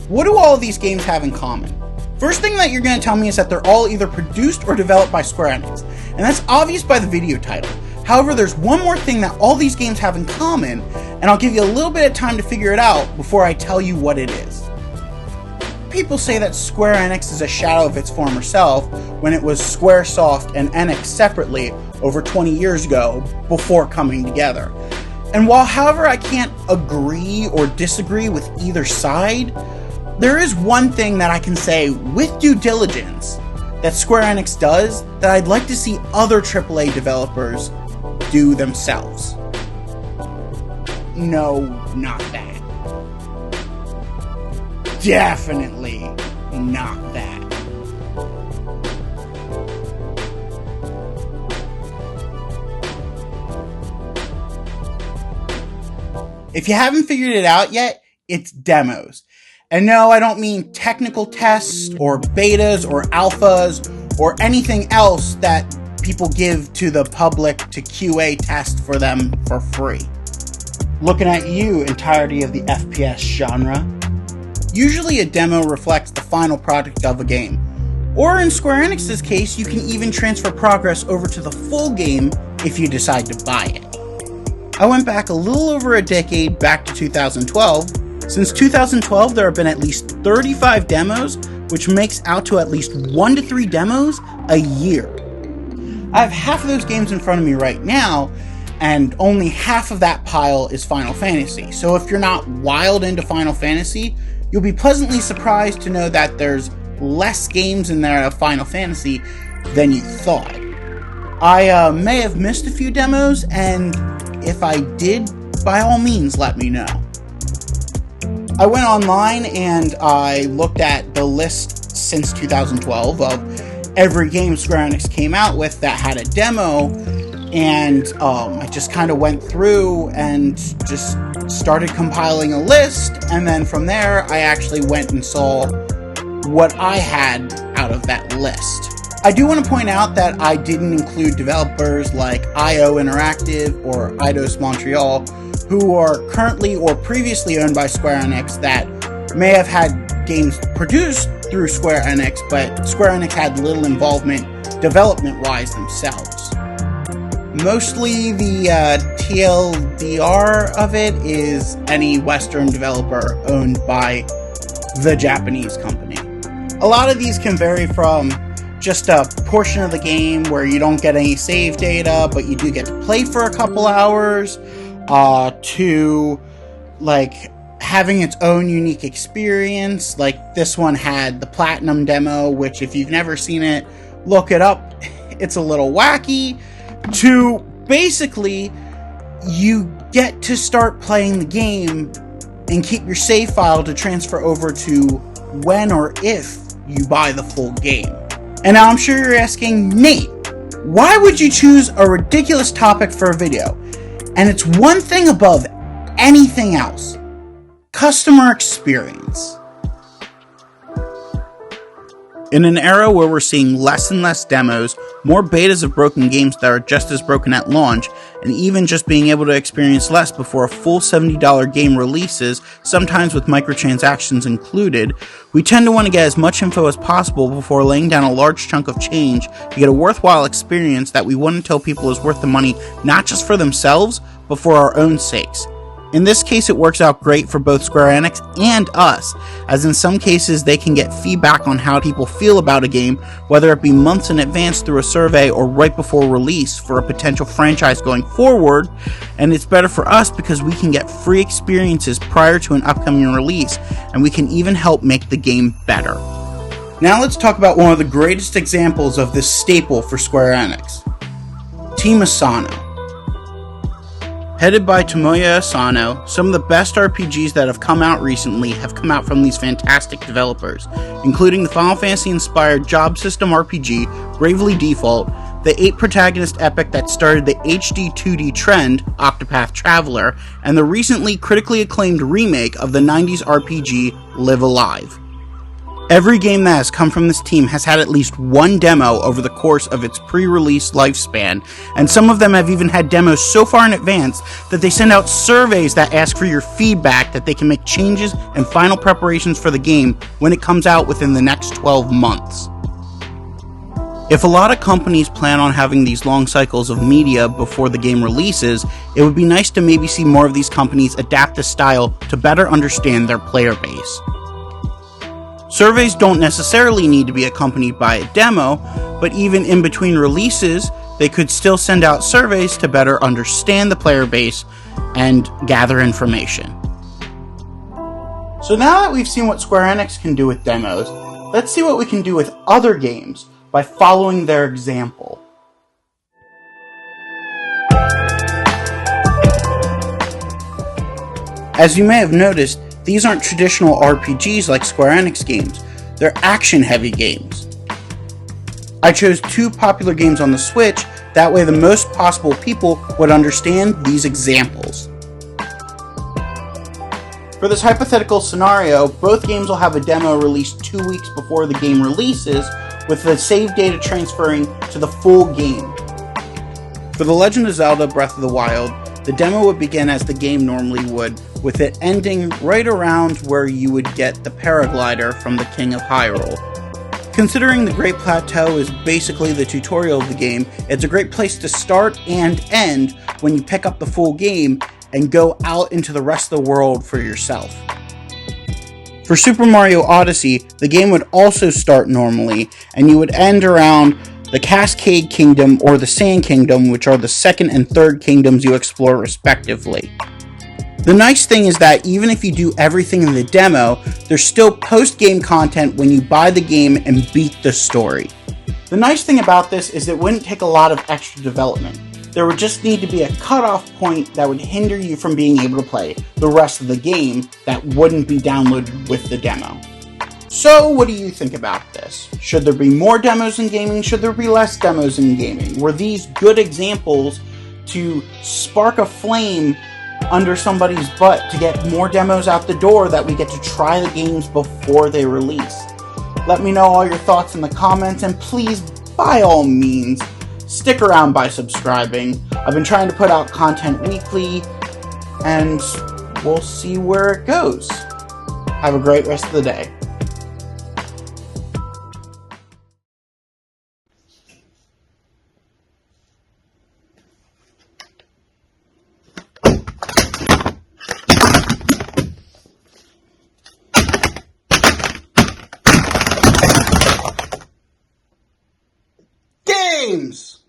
What do all of these games have in common? First thing that you're going to tell me is that they're all either produced or developed by Square Enix, and that's obvious by the video title. However, there's one more thing that all these games have in common, and I'll give you a little bit of time to figure it out before I tell you what it is. People say that Square Enix is a shadow of its former self when it was Squaresoft and Enix separately over 20 years ago before coming together. And while, however, I can't agree or disagree with either side, there is one thing that I can say with due diligence that Square Enix does that I'd like to see other AAA developers do themselves. No, not that. Definitely not that. If you haven't figured it out yet, it's demos. And no, I don't mean technical tests or betas or alphas or anything else that people give to the public to QA test for them for free. Looking at you, entirety of the FPS genre. Usually a demo reflects the final product of a game. Or in Square Enix's case, you can even transfer progress over to the full game if you decide to buy it. I went back a little over a decade, back to 2012. Since 2012, there have been at least 35 demos, which makes out to at least 1 to 3 demos a year. I have half of those games in front of me right now, and only half of that pile is Final Fantasy. So if you're not wild into Final Fantasy, you'll be pleasantly surprised to know that there's less games in there of Final Fantasy than you thought. I may have missed a few demos, and if I did, by all means, let me know. I went online and I looked at the list since 2012 of every game Square Enix came out with that had a demo, and I just kind of went through and just started compiling a list, and then from there I actually went and saw what I had out of that list. I do want to point out that I didn't include developers like IO Interactive or Eidos Montreal, who are currently or previously owned by Square Enix that may have had games produced through Square Enix, but Square Enix had little involvement development-wise themselves. Mostly the TLDR of it is any Western developer owned by the Japanese company. A lot of these can vary from just a portion of the game where you don't get any save data, but you do get to play for a couple hours, to like having its own unique experience. Like this one had the Platinum demo, which if you've never seen it, look it up. It's a little wacky. To basically, you get to start playing the game and keep your save file to transfer over to when or if you buy the full game. And now I'm sure you're asking, Nate, why would you choose a ridiculous topic for a video? And it's one thing above anything else: customer experience. In an era where we're seeing less and less demos, more betas of broken games that are just as broken at launch, and even just being able to experience less before a full $70 game releases, sometimes with microtransactions included, we tend to want to get as much info as possible before laying down a large chunk of change to get a worthwhile experience that we wouldn't tell people is worth the money, not just for themselves, but for our own sakes. In this case, it works out great for both Square Enix and us, as in some cases they can get feedback on how people feel about a game, whether it be months in advance through a survey or right before release for a potential franchise going forward, and it's better for us because we can get free experiences prior to an upcoming release, and we can even help make the game better. Now let's talk about one of the greatest examples of this staple for Square Enix: Team Asano. Headed by Tomoya Asano, some of the best RPGs that have come out recently have come out from these fantastic developers, including the Final Fantasy-inspired job system RPG, Bravely Default, the 8-protagonist epic that started the HD 2D trend, Octopath Traveler, and the recently critically acclaimed remake of the 90s RPG, Live Alive. Every game that has come from this team has had at least one demo over the course of its pre-release lifespan, and some of them have even had demos so far in advance that they send out surveys that ask for your feedback that they can make changes and final preparations for the game when it comes out within the next 12 months. If a lot of companies plan on having these long cycles of media before the game releases, it would be nice to maybe see more of these companies adapt the style to better understand their player base. Surveys don't necessarily need to be accompanied by a demo, but even in between releases, they could still send out surveys to better understand the player base and gather information. So now that we've seen what Square Enix can do with demos, let's see what we can do with other games by following their example. As you may have noticed, these aren't traditional RPGs like Square Enix games, they're action-heavy games. I chose 2 popular games on the Switch, that way the most possible people would understand these examples. For this hypothetical scenario, both games will have a demo released 2 weeks before the game releases, with the save data transferring to the full game. For The Legend of Zelda Breath of the Wild, the demo would begin as the game normally would, with it ending right around where you would get the paraglider from the King of Hyrule. Considering the Great Plateau is basically the tutorial of the game, it's a great place to start and end when you pick up the full game and go out into the rest of the world for yourself. For Super Mario Odyssey, the game would also start normally, and you would end around the Cascade Kingdom or the Sand Kingdom, which are the second and third kingdoms you explore respectively. The nice thing is that even if you do everything in the demo, there's still post-game content when you buy the game and beat the story. The nice thing about this is it wouldn't take a lot of extra development. There would just need to be a cutoff point that would hinder you from being able to play the rest of the game that wouldn't be downloaded with the demo. So what do you think about this? Should there be more demos in gaming? Should there be less demos in gaming? Were these good examples to spark a flame under somebody's butt to get more demos out the door that we get to try the games before they release? Let me know all your thoughts in the comments, and please, by all means, stick around by subscribing. I've been trying to put out content weekly, and we'll see where it goes. Have a great rest of the day. Games!